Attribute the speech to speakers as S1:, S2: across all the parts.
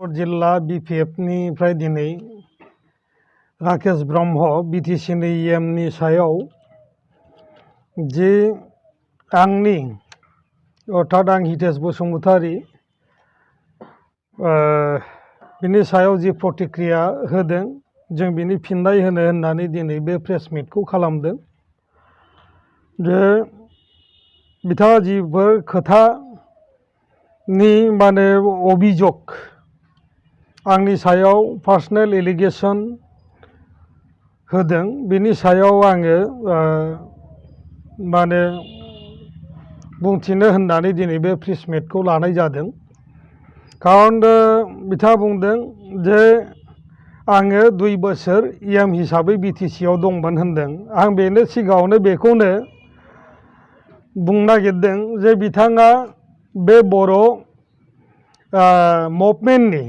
S1: जिल्ला बिपिएफनिफ्राय दिनै राकेश ब्रह्म बिटिसिनि इएमनि सायाव जे आंनि अर्थात आं हितेश बसुमतारी बिनि सायाव जि प्रतिक्रिया होदों जों बिनि फिननाय होनो होननानै दिनै बे प्रेस मिटखौ खालामदों। जे बिथाङा जिफोर खोथानि माने अभियोग आंनि सायाव पार्सनेल एलिगेशन होदों बिनि सायाव आङो माने बुंथिनो होननानै दिनै बे प्रेस मिटखौ लानाय जादों। खारन बिथाङा बुंदों जे आङो 2 बोसोर इएम हिसाबै बिटिसिआव दंमोन होनदों। आं बेनो सिगाङावनो बेखौनो बुंनो नागिरदों जे बिथाङा बे बर' मुभमेन्टनि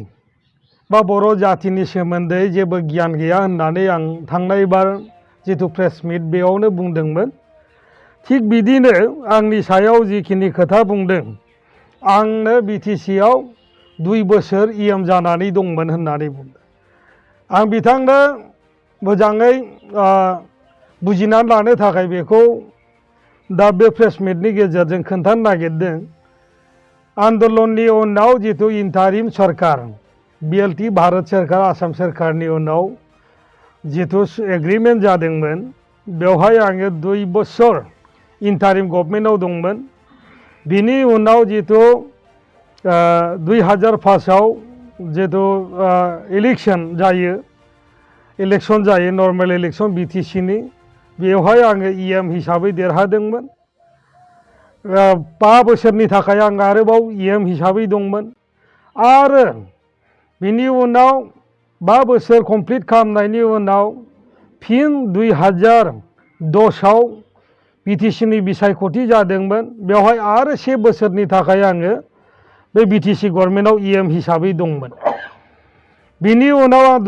S1: बा बर' जातिनि सोमोन्दै जेबो गियान गैया होननानै आं थांनाय बार जिथु प्रेस मिट बेयावनो बुंदोंमोन। थिग बिदिनो आंनि सायाव जिखिनि खोथा बुंदों आंनो बिटिसिआव 2 बोसोर इएम जानानै दंमोन होननानै बुंदों। आं बिथांनो मोजाङै बुजिनानै लानो थाखाय बेखौ दा बे प्रेस मिटनि गेजेरजों खोन्थानो नागिरदों। आन्दलननि उनाव जिथु इन्टारिम सरकार बिएलटि भारत सरकार आसाम सरकारनि उनाव जिथु एग्रिमेन्ट जादोंमोन बेवहाय आङो 2 बोसोर इन्टारिम गभर्नमेन्टआव दंमोन। बिनि उनाव जिथु 2005आव जिथु इलेक्सन जायो नर्मेल इलेक्सन बिटिसिनि बेवहाय आङो इएम हिसाबै देरहादोंमोन। 5 बोसोरनि थाखाय आं आरोबाव इएम हिसाबै दंमोन। आरो बिनि उनाव 5 बोसोर कमप्लिट खालामनायनि उनाव फिन 2010आव बिटिसिनि बिसायख'थि जादोंमोन। बेवहाय आरो 1 बोसोरनि थाखाय आङो बे बिटिसि गभर्नमेन्टआव इएम हिसाबै दंमोन। बिनि उनाव आं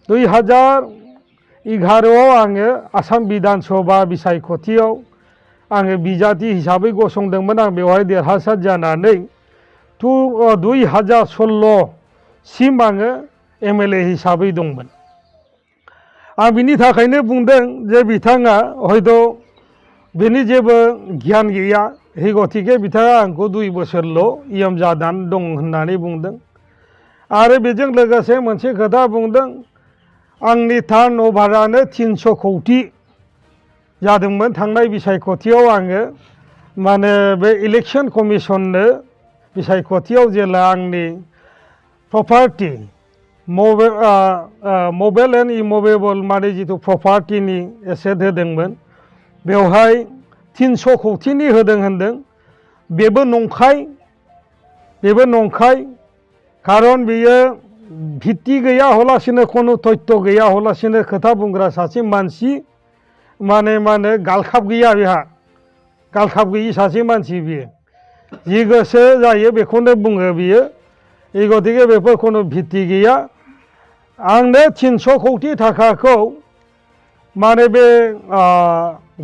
S1: 2011आव आङो आसाम बिधान सभा बिसायख'थियाव आङो बिजाथि हिसाबै गसंदोंमोन। आं बेवहाय देरहासार जानानै 2016सिम आङो एमएलए हिसाबै दंमोन। आं बिनि थाखायनो बुंदों जे बिथाङा हयथ' बेनि जेबो गियान गैया हे गतिके बिथाङा आंखौ 2 बोसोरल' इएम जानानै दं होननानै बुंदों। आरो बेजों लोगोसे मोनसे खोथा बुंदों आंनि टार्न अभारानो 300 कौटि जादोंमोन। थांनाय बिसायख'थियाव आङो माने बे इलेक्सन कमिसननो बिसायख'थियाव जेला आंनि प्रपार्टि मबेल एन्ड इमभेबल माने जिथु प्रपार्टिनि एसेट होदोंमोन बेवहाय 300 कौटिनि होदों होनदों। बेबो नंखाय खारन बेयो भित्ति गैया हलासिनो खुनु तथ्य गैया हलासिनो खोथा बुंग्रा सासे मानसि माने गालखाब गैया बेहा गालखाब गैयि सासे मानसि बियो जि गोसो जायो बेखौनो बुङो बियो। ए गतिके बेफोर खुनु भित्ति गैया। आंनो 300 कौटि थाखाखौ माने बे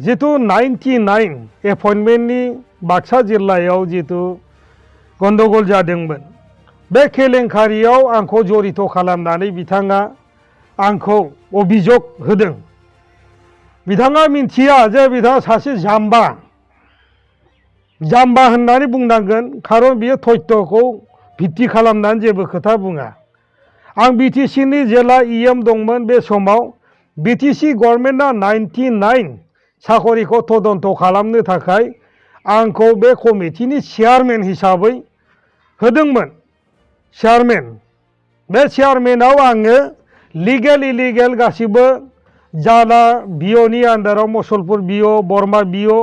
S1: जिथु 99 एपइन्टमेन्टनि बाक्सा जिल्लायाव जिथु गन्दगल जादोंमोन बे केलेंकारियाव आंखौ जड़ित खालामनानै बिथाङा आंखौ अभियोग होदों। बिथाङा मिन्थिया जे बिथाङा सासे जाम्बा होननानै बुंनांगोन खारन बियो तथ्यखौ भित्ति खालामनानै जेबो खोथा बुङा। आं बिटिसिनि जेला इएम दंमोन बे समाव बिटिसि गभर्नमेन्टआ 99 साखरिखौ तदन्त खालामनो थाखाय आंखौ बे कमिटिनि चेयारमेन हिसाबै होदोंमोन। बे चेयारमेनाव आङो लिगेल इलिगेल गासिबो जाला बिअनि आन्दाराव मुसलपुर बिअ बरमा बिअ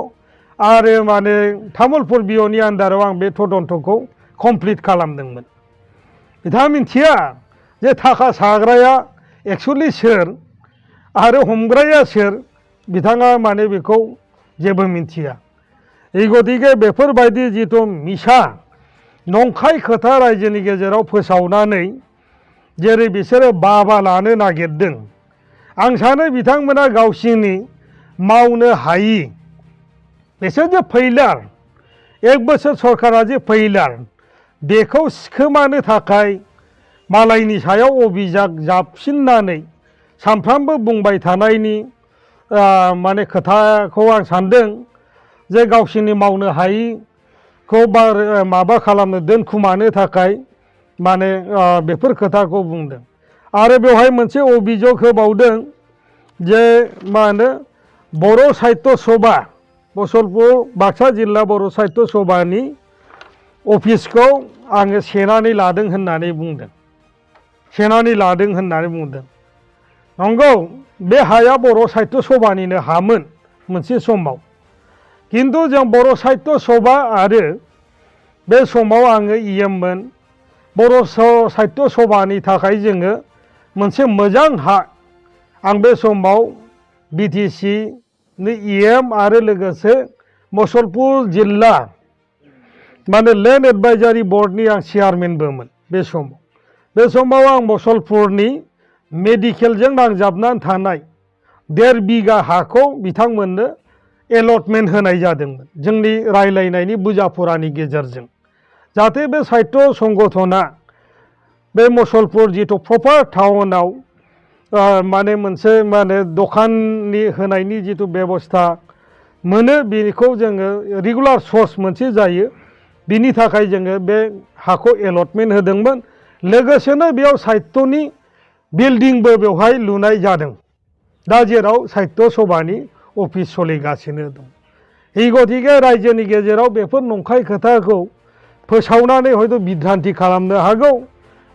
S1: आरो माने तामुलपुर बिअनि आन्दाराव आं बे तदन्तखौ कमप्लिट खालामदोंमोन। बिथाङा मिन्थिया जे थाखा साग्राया एक्सुवेलि सोर आरो हमग्राया सोर बिथाङा माने बेखौ जेबो मिन्थिया। ए गतिके बेफोरबायदि जिथु मिसा नंखाय खोथा रायजोनि गेजेराव फोसावनानै जेरै बिसोरो बाबा लानो नागिरदों आं सानो बिथांमोना गावसिनि मावनो हायि बिसोर जे फैलार 1 बोसोर सरकारा जे फैलार बेखौ सिखोमानो थाखाय मालायनि सायाव अभिजाग जाबसिननानै सानफ्रामबो बुंबाय थानायनि माने खोथाखौ आं सानदों जे गावसोरनि मावनो हायिखौ माबा खालामनो दोनखुमानो थाखाय माने बेफोर खोथाखौ बुंदों। आरो बेवहाय मोनसे अभियोग होबावदों जे मा होनो बर' साहित्य सभा मुसलपुर बाक्सा जिल्ला बर' साहित्य सभानि अफिसखौ आङो सेनानै लादों होननानै बुंदों। सेनानै लादों होननानै बुंदों। नंगौ बे हाया बर' साहित्य सभानिनो हामोन मोनसे समाव। किन्तु जों बर' साहित्य सभा आरो बे समाव आङो इएममोन बर' साहित्य सभानि थाखाय जोङो मोनसे मोजां हा आं बे समाव बिटिसि नि इएम आरो लोगोसे मुसलपुर जिल्ला माने लेन्ड एडभाइजारि बर्डनि आं चेयारमेनबोमोन बे समाव। बे समाव आं मुसलपुरनि मेडिकेलजों नांजाबनानै थानाय 1.5 बिगा हाखौ बिथांमोननो एलटमेन्ट होनाय जादोंमोन जोंनि रायलायनायनि बुजाफुरानि गेजेरजों, जाहाथे बे साहित्य संगठना बे मुसलपुर जिथु प्रपार टाउनाव माने मोनसे माने दखाननि होनायनि जिथु बेबस्था मोनो बेखौ जोङो रेगुलार सर्स मोनसे जायो, बिनि थाखाय जोङो बे हाखौ एलटमेन्ट होदोंमोन। लोगोसेनो बेयाव साहित्यनि बिल्डिंबो बेवहाय लुनाय जादों, दा जेराव साहित्य सभानि अफिस सोलिगासिनो दं। এই गतिके रायजोनि गेजेराव बेफोर नंखाय खोथाखौ फोसावनानै हयथ' बिभ्रान्ति खालामनो हागौ,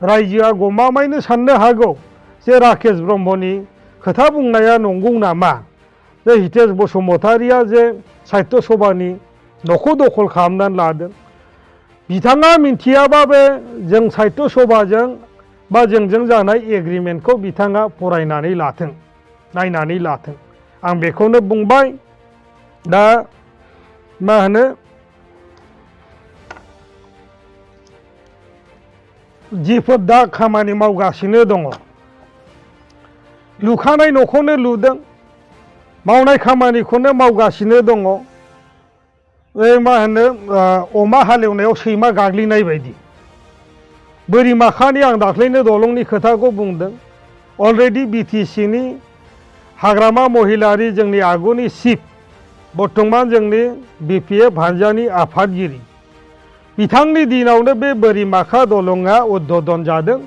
S1: रायजोआ गमामायैनो साननो हागौ जे राकेश ब्रह्मनि खोथा बुंनाया नंगौ नामा, जे हितेश बसुमतारिया जे साहित्य सभानि न'खौ दखल खालामनानै लादों। बिथाङा मिन्थियाबा बे जों साहित्य सभाजों बा जोंजों जानाय एग्रिमेन्टखौ बिथाङा फरायनानै लाथों, नायनानै लाथों, आं बेखौनो बुंबाय। दा मा होनो जिफोर दा खामानि मावगासिनो दङ, लुखानाय न'खौनो लुदों, मावनाय खामानिखौनो मावगासिनो दङ। मा होनो अमा हालेवनायाव सैमा गाग्लिनाय बायदि। बोरिमाखानि आं दाख्लैनो दलंनि खोथाखौ बुंदों। अलरेडि बिटिसिनि हाग्रामा महिलारि जोंनि आगुनि चिफ, बर्तमान जोंनि बिपिएफ हानजानि आफादगिरि, बिथांनि दिनावनो बे बोरिमाखा दलंआ उद्बोधन जादों।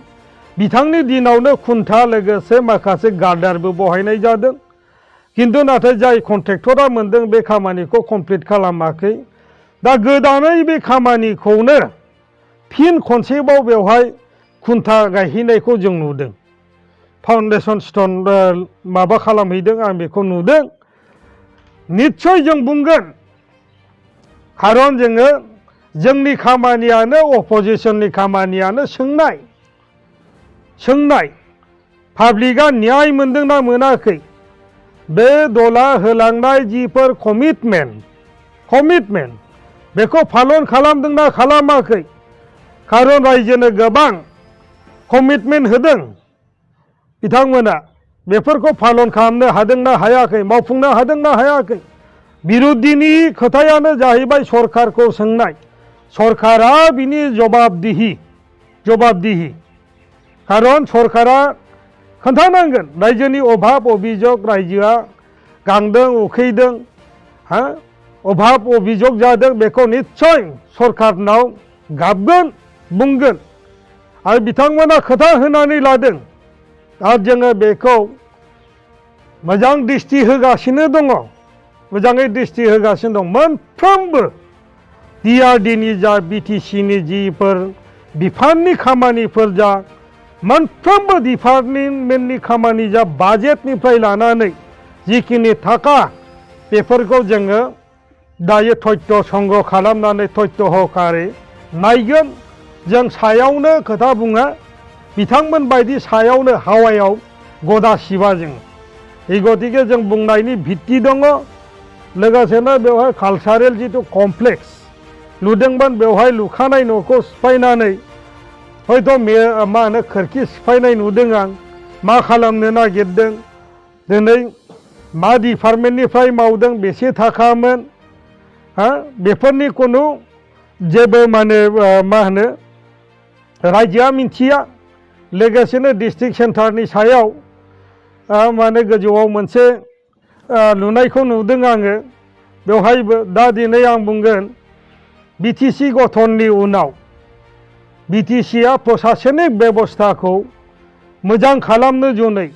S1: बिथांनि दिनावनो खुन्था लोगोसे माखासे गार्डारबो बहायनाय जादों। किन्तु नाथाय जाय कन्ट्रेक्टरा मोनदों बे खामानिखौ कमप्लिट खालामाखै। दा गोदानै बे खामानिखौनो फिन खनसेबाव बेवहाय खुन्था गायहैनायखौ जों नुदों। फाउन्डेसन स्टोन माबा खालामहैदों, आं बेखौ नुदों। निश्चय जों बुंगोन, खारन जोङो जोंनि खामानियानो अपोजिशननि खामानियानो सोंनाय पाब्लिकआ न्याय मोनदोंना मोनाखै, बे दला होलांनाय जिफोर कमिटमेन्ट बेखौ पालन खालामदोंना खालामाखै। खारन रायजोनो गोबां कमिटमेन्ट होदों बिथांमोना, बेफोरखौ पालन खालामनो हादोंना हायाखै, मावफुंनो हादोंना हायाखै। बिरोधिनि खोथायानो जाहैबाय सरकारखौ सोंनाय, सरकारा बिनि जवाबदिहि। खारन सरकारा खोन्थानांगोन रायजोनि अभाब अभियोग, रायजोआ गांदों उखैदों, अभाब अभियोग जादों, बेखौ निश्चय सरकारनाव गाबगोन, बुंगोन। आरो बिथांमोना खोथा होनानै लादों, आरो जोङो बेखौ मोजां दृष्टि होगासिनो दङ, मोजाङै दृष्टि होगासिनो दं। मोनफ्रोमबो डिआरडिनि जा बिटिसिनि जिफोर बिफाननि खामानिफोर जा, मोनफ्रोमबो डिपार्टमेन्टनि खामानि जा, बाजेटनिफ्राय लानानै जिखिनि थाखा, बेफोरखौ जोङो दायो तथ्य संग्रह खालामनानै तथ्य हकारे नायगोन। जों सायावनो खोथा बुङा, बिथांमोन बायदि सायावनो हावायाव गदा सिबा जों। এই गतिके जों बुंनायनि भित्ति दङ। लोगोसेनो बेवहाय कालचारेल जिथु कमप्लेक्स लुदोंमोन, बेवहाय लुखानाय न'खौ सिफायनानै हयथ' मा होनो खोरखि सिफायनाय नुदों आं। मा खालामनो नागिरदों, दिनै मा डिपार्टमेन्टनिफ्राय मावदों, बेसे थाखामोन, बेफोरनि खुनु जेबो माने मा होनो रायजोआ मिन्थिया लोगोसेनो डिस्ट्रिक्ट सेन्टारनि सायाव माने गोजौआव मोनसे लुनायखौ नुदों आङो बेवहायबो दा दिनै आं बुंगोन बिटिसि गठननि उनाव बिटिसिआ प्रशासनिक बेबस्थाखौ मोजां खालामनो जुनै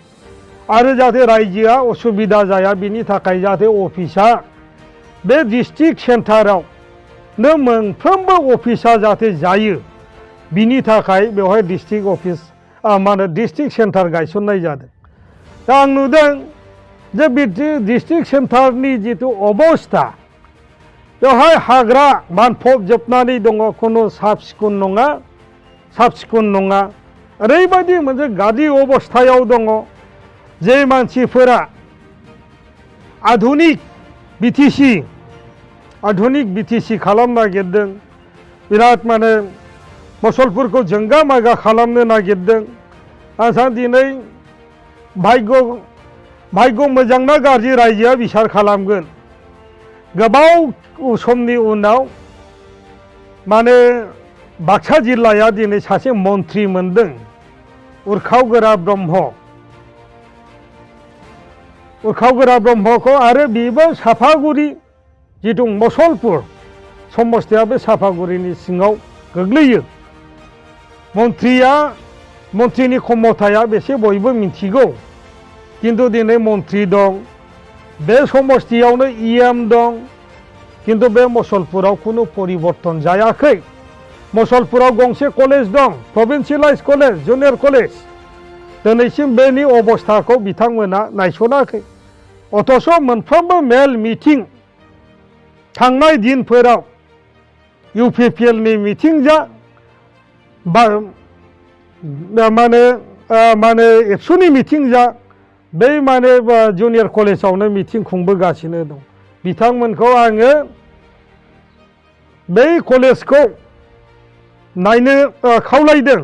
S1: आरो जाहाथे रायजोआ असुबिदा जाया बिनि थाखाय जाहाथे अफिसा बे डिस्ट्रिक्ट सेन्टारावनो मोनफ्रोमबो अफिसा जाहाथे जायो बिनि थाखाय बेवहाय डिस्ट्रिक्ट अफिस माने डिस्ट्रिक्ट सेन्टार गायसननाय जादों। दा आं नुदों जे बे डिस्ट्रिक्ट सेन्टारनि जिथु अबस्था बेवहाय हाग्रा बानफबजोबनानै दङ खुनु साफ सिखुन नङा ओरैबायदि मोनसे गाज्रि अबस्थायाव दङ जे मानसिफोरा आधुनिक बिटिसि खालामनो नागिरदों बिराद माने मसलपुरखौ जोंगा मागा खालामनो नागिरदों। आं सानो दिनै भाग्य मोजां ना गाज्रि रायजोआ बिसार खालामगोन गोबाव समनि उनाव माने बाक्सा जिल्लाया दिनै सासे मन्त्रि मोनदों उरखावगोरा ब्रह्मखौ आरो बेबो साफागुरि जिथु मसलपुर समस्तियाबो साफागुरिनि सिङाव गोग्लैयो। मन्थ्रिनि क्षमताया बेसे बयबो मिथिगौ किन्तु दिनै मन्थ्रि दं बे समस्तियावनो इएम दं किन्तु बे मसलपुराव खुनु परिबर्तन जायाखै। मसलपुराव गंसे कलेज दं प्रभिन्सियेलाइज कलेज जुनियर कलेज दिनैसिम बेनि अबस्थाखौ बिथांमोना नायसनाखै अथच मोनफ्रोमबो मेल मिटिं थांनाय दिनफोराव इउपिपिएलनि मिटिं जा माने एबसुनि मिटिं जा बै माने जुनियर कलेजावनो मिटिं खुंबोगासिनो दं। बिथांमोनखौ आङो बै कलेजखौ नायनो खावलायदों।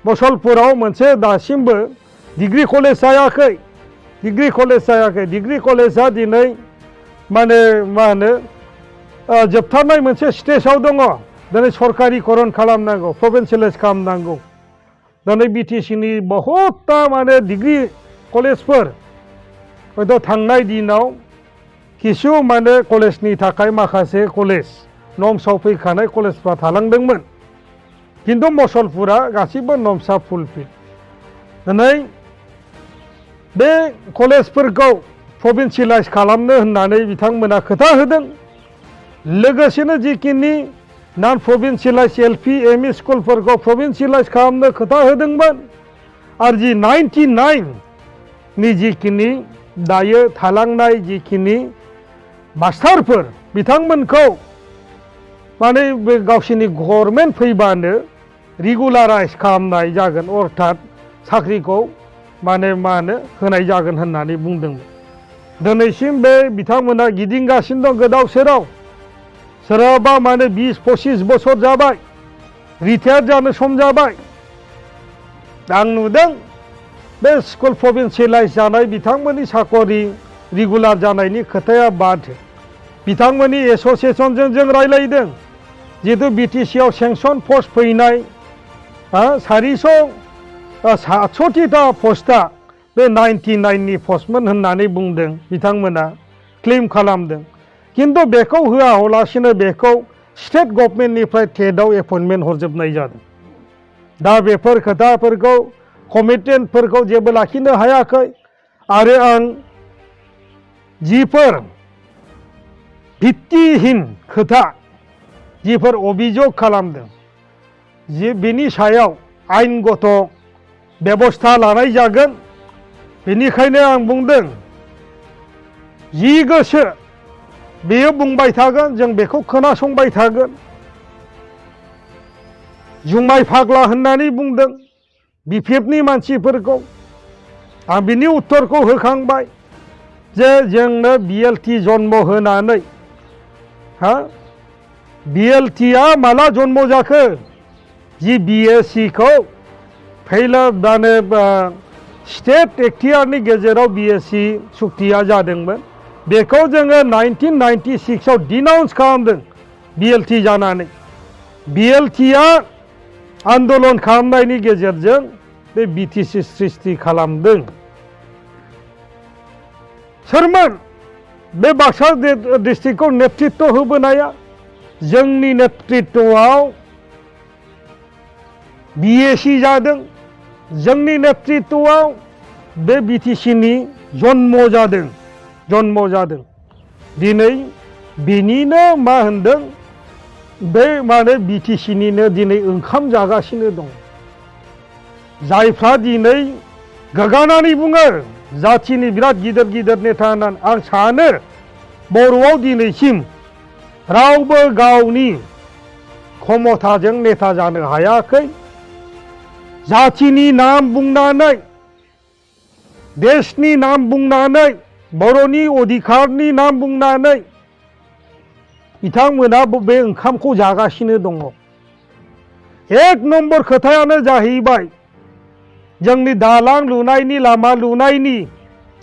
S1: मसलपुराव मोनसे दासिमबो डिग्री कलेज जायाखै डिग्री कलेजा दिनै माने मा होनो जोबथारनाय मोनसे स्टेजाव दङ। दिनै सरकारिकरन खालामनांगौ प्रभिन्सियेलाइज खालामनांगौ। दिनै बिटिसिनि बहुतता माने डिग्री कलेजफोर हयथ' थांनाय दिनाव किसु माने कलेजनि थाखाय माखासे कलेज नर्म्सआव फैखानाय कलेजफ्रा थालांदोंमोन किन्तु मसलपुरा गासिबो नर्म्सआ फुलफिल। दिनै बे कलेजफोरखौ प्रभिन्सियेलाइज खालामनो होननानै बिथांमोना खोथा होदों। लोगोसेनो जिखिनि नन प्रभिन्सियेलाइज एलपि एमइ स्कुलफोरखौ प्रभिन्सियेलाइज खालामनो खोथा होदोंमोन आरो जि 99 नि जिखिनि दायो थालांनाय जिखिनि मास्टारफोर बिथांमोनखौ माने बे गावसिनि गभर्नमेन्ट फैबानो रेगुलाराइज खालामनाय जागोन अर्थात साख्रिखौ माने मा होनो होनाय जागोन होननानै बुंदोंमोन। दिनैसिम बे बिथांमोना गिदिंगासिनो दं गोदाव सोराव सोरहाबा माने 20-25 बोसोर जाबाय रिटायार जानो सम जाबाय। आं नुदों बे स्कुल प्रभिन्सियेलाइज जानाय बिथांमोननि साकरि रेगुलार जानायनि खोथाया बाद बिथांमोननि एसोसिएशनजों जों रायलायदों जिहेतु बिटिसिआव सेंसन पस्ट फैनाय 700टा पस्टआ बे 99 नि पस्टमोन होननानै बुंदों बिथांमोना क्लेम खालामदों किन्तु बेखौ होआलासिनो बेखौ स्टेट गभर्नमेन्टनिफ्राय टेटआव एपइन्टमेन्ट हरजोबनाय जादों। दा बेफोर खोथाफोरखौ कमिटमेन्टफोरखौ जेबो लाखिनो हायाखै आरो आं जिफोर भित्तिहीन खोथा जिफोर अभियोग खालामदों जे बेनि सायाव आयेनगत बेबस्था लानाय जागोन। बेनिखायनो आं बुंदों जि गोसो बेयो बुंबाय थागोन जों बेखौ खोनासंबाय थागोन। जुमाय फाग्ला होननानै बुंदों बिपिएफनि मानसिफोरखौ आं बिनि उत्तरखौ होखांबाय जे जोंनो बिएलटि जन्म होनानै बिएलटिआ माला जन्म जाखो जि बिएससिखौ फैला दानो स्टेट एक्टियारनि गेजेराव बिएससि सुक्तिया जादोंमोन बेखौ जोङो 1996 आव डिनाउन्स खालामदों बिएलटि जानानै। बिएलटिआ आन्दलन खालामनायनि गेजेरजों बे बिटिसि सृष्टि खालामदों। सोरमोन बे बाक्सा डिस्ट्रिक्टखौ नेतृत्व होबोनाया? जोंनि नेतृत्वआव बिएसि जादों। जोंनि नेतृत्वआव बे बिटिसिनि जन्म जादों। दिनै बिनिनो मा होनदों, बे माने बिटिसिनिनो दिनै ओंखाम जागासिनो दं। जायफ्रा दिनै गोग्गानानै बुङो जाथिनि बिराद गिदिर गिदिर नेता होननानै, आं सानो बर'आव दिनैसिम रावबो गावनि क्षमताजों नेता जानो हायाखै। जाथिनि नाम बुंनानै, देशनि नाम बुंनानै, बर'नि अधिकारनि नाम बुंनानै बिथांमोना बे ओंखामखौ जागासिनो दङ। एक नम्बर खोथायानो जाहैबाय जोंनि दालां लुनायनि, लामा लुनायनि,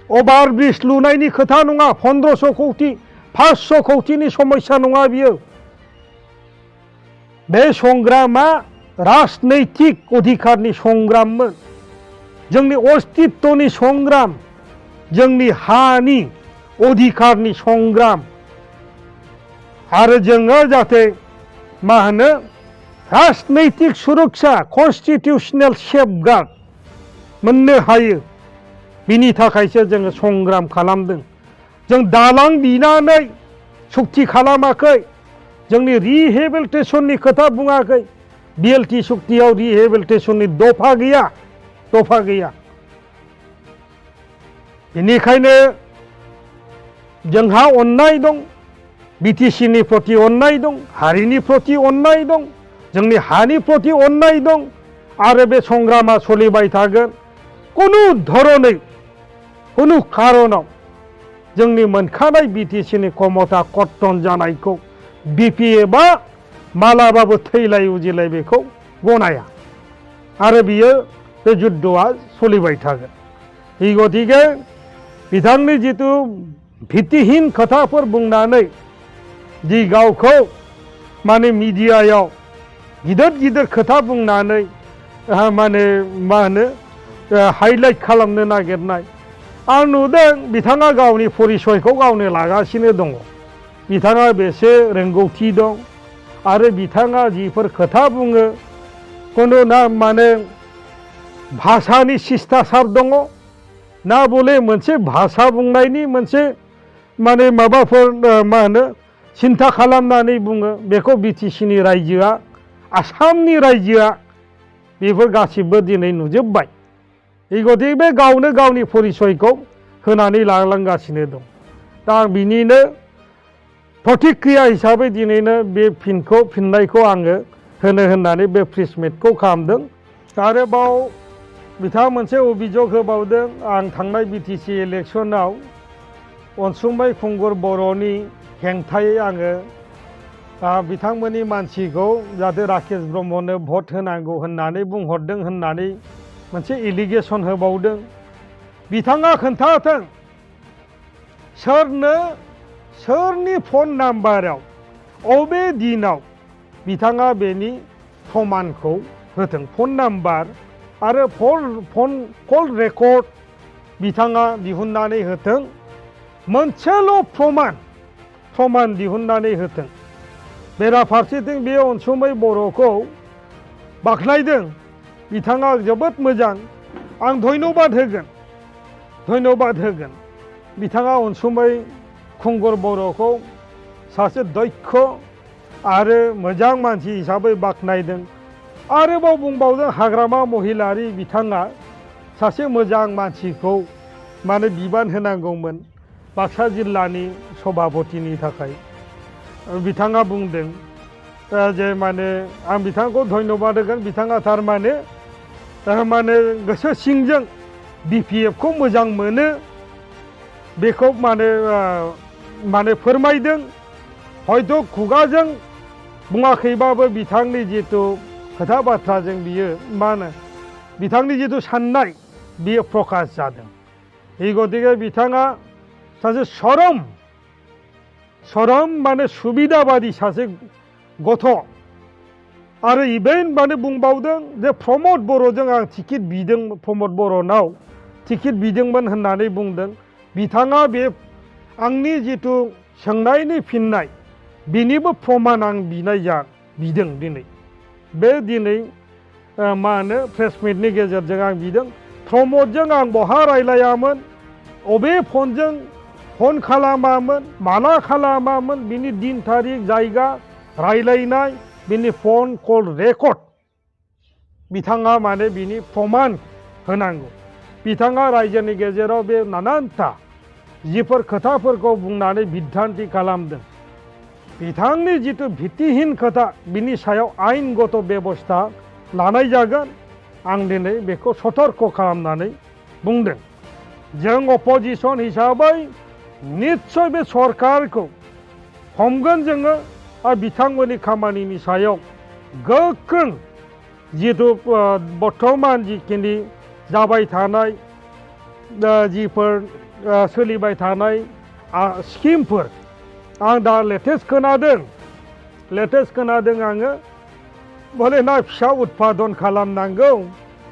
S1: अभार ब्रिज लुनायनि खोथा नङा। 1500 कौटि 500 कौटिनि समस्या नङा बियो। बे संग्रामा राजनैतिक अधिकारनि संग्राममोन, जोंनि अस्तित्वनि संग्राम, जोंनि हानि अधिकारनि संग्राम। आरो जोङो जाहाथे मा होनो राजनैतिक सुरक्षा, कन्स्टिटिउसनेल सेफगार्ड मोननो हायो, बिनि थाखायसो जोङो संग्राम खालामदों। जों दालां बिनानै सुक्ति खालामाखै, जोंनि रिहेबिलिटेसननि खोथा बुङाखै। बिएलटि सुक्तियाव रिहेबिलिटेसननि दफा गैया। बेनिखायनो जोंहा अननाय दं, बिटिसिनि प्रति अननाय दं, हारिनि प्रति अननाय दं, जोंनि हानि प्रति अननाय दं। आरो बे संग्रामा सोलिबाय थागोन। कुनु धरनै, कुनु खारनाव जोंनि मोनखानाय बिटिसिनि क्षमता कर्तन जानायखौ बिपिएफआ मालाबाबो थैलाय उजिलाय बेखौ गनाया। आरो बियो बे जुद्धआ सोलिबाय थागोन। এই गतिके बिथांनि जितु भित्तिहीन खोथाफोर बुंनानै जि गावखौ माने मिडियायाव गिदिर गिदिर खोथा बुंनानै माने मा होनो हाइलाइट खालामनो नागिरनाय, आं नुदों बिथाङा गावनि परिचयखौ गावनो लागासिनो दङ। बिथाङा बेसे रोंगौथि दं आरो बिथाङा जिफोर खोथा बुङो, कुनु ना माने भाषानि शिष्टाचार दङ ना बले मोनसे भाषा बुंनायनि मोनसे माने माबाफोर मा होनो सिन्था खालामनानै बुङो। बेखौ बिटिसिनि रायजोआ, आसामनि रायजोआ बेफोर गासिबो दिनै नुजोब्बाय। এই गतिके बे गावनो गावनि परिचयखौ होनानै लालांगासिनो दं। दा आं बिनिनो प्रतिक्रिया हिसाबै दिनैनो बे फिननायखौ आङो होनो होननानै बे प्रेस मिटखौ खालामदों। आरोबाव बिथाङा मोनसे अभियोग होबावदों, आं थांनाय बिटिसि इलेक्सनाव अनसुमै खुंगुर बर'नि हेंथायै आङो बिथांमोननि मानसिखौ जाहाथे राकेश ब्रह्मनो भट होनांगौ होननानै बुंहरदों होननानै मोनसे एलिगेसन होबावदों। बिथाङा खोन्थाथों सोरनि फन नाम्बाराव अबे दिनाव बिथाङा बेनि प्रमाणखौ होथों। फन नाम्बार आरो कल रेकर्ड बिथाङा दिहुननानै होथों। मोनसेल' प्रमाण दिहुननानै होथों। बेराफारसेथिं बे अनसुमै बर'खौ बाख्नायदों, बिथाङा जोबोद मोजां, आं धन्यबाद होगोन। बिथाङा अनसुमै खुंगुर बर'खौ सासे दक्ष आरो मोजां मानसि हिसाबै बाख्नायदों। आरोबाव बुंबावदों हाग्रामा महिलारि बिथाङा सासे मोजां मानसिखौ माने बिबान होनांगौमोन बाक्सा जिल्लानि सभापतिनि थाखाय। बिथाङा बुंदों जे माने आं बिथांखौ धन्यबाद होगोन, बिथाङा थारमाने गोसो सिंजों बिपिएफखौ मोजां मोनो बेखौ माने फोरमायदों। हयथ' खुगाजों बुङाखैबाबो बिथांनि जितु खोथा बाथ्राजों बियो मा होनो बिथांनि जितु साननाय बियो प्रकाश जादों। এই गतिके बिथाङा सासे सरम माने सुबिदाबादि सासे गथ'। आरो इभेन माने बुंबावदों जे प्रमद बर'जों आं टिकेट बिदों प्रमद बर'नाव टिकेट बिदोंमोन होननानै बुंदों बिथाङा बे आंनि जिथु सोंनायनि फिननाय बिनिबो प्रमाण आं बिदों दिनै बे दिनै मा होनो प्रेस मिटनि गेजेरजों आं बिदों प्रमदजों आं बहा रायलायामोन अबे फनजों फन खालामामोन माला खालामामोन बिनि दिन थारिख जायगा रायलायनाय बिनि फन कल रेकर्ड बिथाङा माने बिनि प्रमाण होनांगौ बिथाङा रायजोनि गेजेराव बे नानानथा जिफोर खोथाफोरखौ बुंनानै बिधान्थि खालामदों बिथांनि जिथु भित्तिहीन खोथा बिनि सायाव आयेनगत बेबस्था लानाय जागोन आं दिनै बेखौ सतर्क खालामनानै बुंदों जों अपोजिशन हिसाबै निस्सय बे सरकारखौ हमगोन जोङो आरो बिथांमोननि खामानिनि सायाव गोख्रों जिथु बर्थमान जिखिनि जाबाय थानाय जिफोर सोलिबाय थानाय स्किमफोर आं दा लेटेस्ट खोनादों आङो बोले ना फिसा उत्पादन खालामनांगौ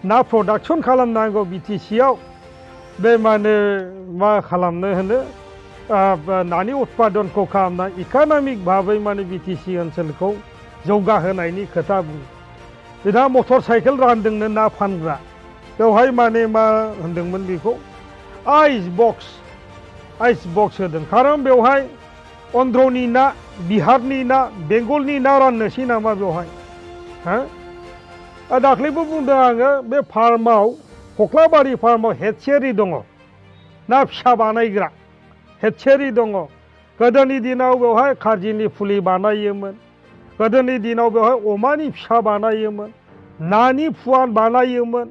S1: ना प्रडाक्शन खालामनांगौ बिटिसिआव बे माने मा खालामनो होनो नानि उत्पादनखौ खालामना इक'नमिक भाबै माने बिटिसि ओनसोलखौ जौगाहोनायनि खोथा बुङो बिना मटर साइकेल रानदोंनो ना फानग्रा बेवहाय माने मा होनदोंमोन बेखौ आइस बक्स होदों खारन बेवहाय अन्ध्रनि ना बिहारनि ना बेंगलनि ना राननोसै नामा बेवहाय दाख्लैबो बुंदों आङो बे फार्माव कख्लाबारि फार्माव हेटचेरि दङ ना फिसा बानायग्रा हेटचेरि दङ गोदोनि दिनाव बेवहाय खारजिनि फुलि बानायोमोन गोदोनि दिनाव बेवहाय अमानि फिसा बानायोमोन नानि फुवान बानायोमोन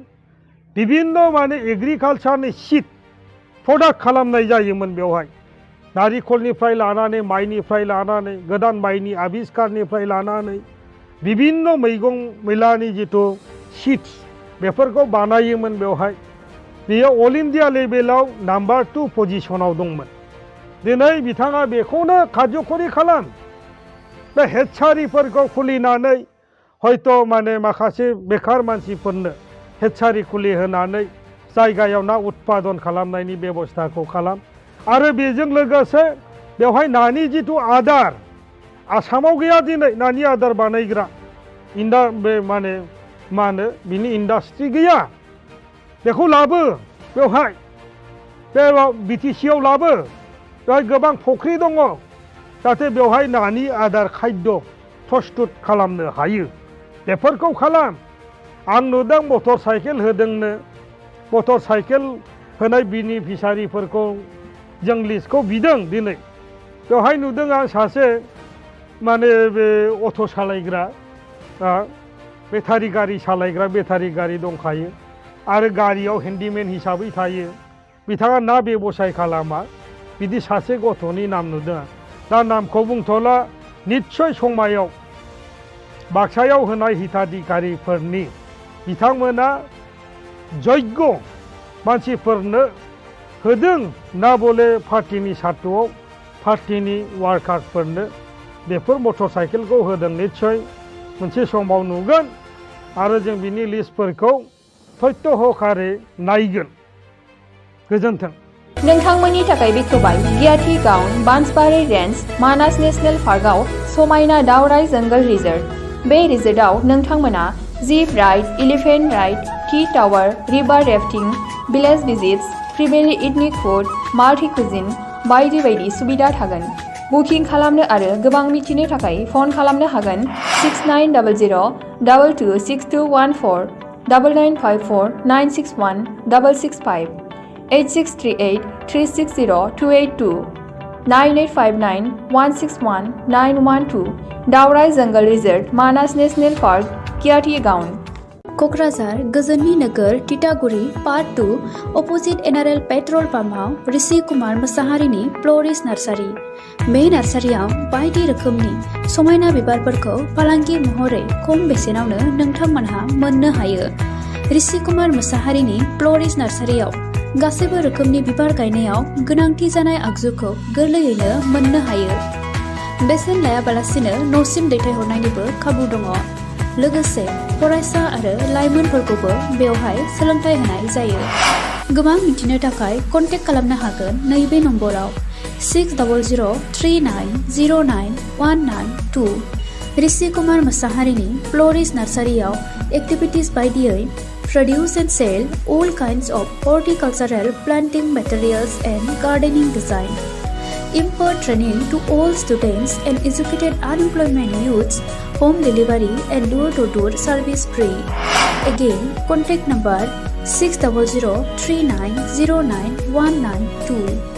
S1: बिभिन्न माने एग्रिकालचारनि सीड प्रडाक्ट खालामनाय जायोमोन बेवहाय नारिखलनिफ्राय लानानै माइनिफ्राय लानानै गोदान माइनि आबिष्कारनिफ्राय लानानै बिभिन्न मैगं मैलानि जिथु सीड्स बेफोरखौ बानायोमोन बेवहाय बेयो अल इन्डिया लेभेलाव नाम्बार 2 पजिशनाव दंमोन दिनै बिथाङा बेखौनो कार्यकरि खालाम बे हेटसारिफोरखौ खुलिनानै हयथ' माने माखासे बेखार मानसिफोरनो हेटसारि खुलि होनानै जायगायाव ना उत्पादन खालामनायनि बेबस्थाखौ खालाम आरो बेजों लोगोसे बेवहाय नानि जिथु आदार आसामाव गैया दिनै नानि आदार बानायग्रा बे माने मा होनो बिनि इन्डास्ट्रि गैया बेखौ लाबो बेवहाय बे बिटिसिआव लाबो बेवहाय गोबां फुख्रि दङ जाहाथे बेवहाय नानि आदार खाद्य प्रस्तुत खालामनो हायो बेफोरखौ खालाम आं नुदों मटर साइकेल होदोंनो मटर साइकेल होनाय बेनिफिसारिफोरखौ जों लिस्टखौ बिदों दिनै बेवहाय नुदों आं सासे माने बे अट' सालायग्रा बेटारि गारि सालायग्रा बेटारि गारि दंखायो आरो गारियाव हेन्डिमेन हिसाबै थायो बिथाङा ना बेबसाय खालामा बिदि सासे गथ'नि नाम नुदों दा नामखौ बुंथ'ला निस्सय समायाव बाक्सायाव होनाय हिताधिकारिफोरनि बिथांमोना जग्य मानसिफोरनो होदों ना बले पार्टिनि सार्टआव पार्टिनि वार्कार्सफोरनो बेफोर मटर साइकेलखौ होदों निस्सय मोनसे समाव नुगोन आरो जों बिनि लिस्टफोरखौ सत्य हकारे नायगोन गोजोन्थों
S2: नोंथांमोननि थाखाय बेखेवबाय गियाथि गाउन बांसबारि रेन्ज मानास नेशनेल पार्कआव समायना दावराय जंगल रिजर्ट बे रिजर्टआव नोंथांमोना जिप राइड एलिफेन्ट राइड की tower river rafting village visits family ethnic food multi cuisine बायदि बायदि सुबिदा थागोन बुकिं खालामनो आरो गोबां मिथिनो थाखाय फन खालामनो हागोन 6900226214 9954961665 8638360282 9859161912 दावराय जंगल रिजर्ट मानास नेशनेल पार्क गियाथि गाउन
S3: क'क्राझार गोजोननि नोगोर तितागुरि part 2 opposite NRL petrol पाम्पआव Rishi Kumar मोसाहारिनि flourished nursery बे नार्सारियाव बायदि रोखोमनि समायना बिबारफोरखौ फालांगि महरै खम बेसेनावनो नोंथांमोनहा मोननो हायो ऋषि कुमार मोसाहारिनि फ्लरिस्ट नार्सारियाव गासैबो रोखोमनि बिबार गायनायाव गोनांथि जानाय आगजुखौ गोरलैयैनो मोननो हायो बेसेन लायाबालासिनो न'सिम दैथायहरनायनिबो खाबु दङ लोगोसे फरायसा आरो लाइमोनफोरखौबो बेवहाय सोलोंथाइ होनाय जायो। गोबां मिथिनो थाखाय कन्टेक्ट खालामनो हागोन नैबे नम्बराव 6000390992 ऋषि कुमार मोसाहारिनि फ्ल'रिस्ट नार्सारियाव एक्टिभिटिस बायदियै produce and sell all kinds of horticultural planting materials and gardening design. Impart training to all students and educated unemployment youths, home delivery and door-to-door service free. Again, contact number 6003909192.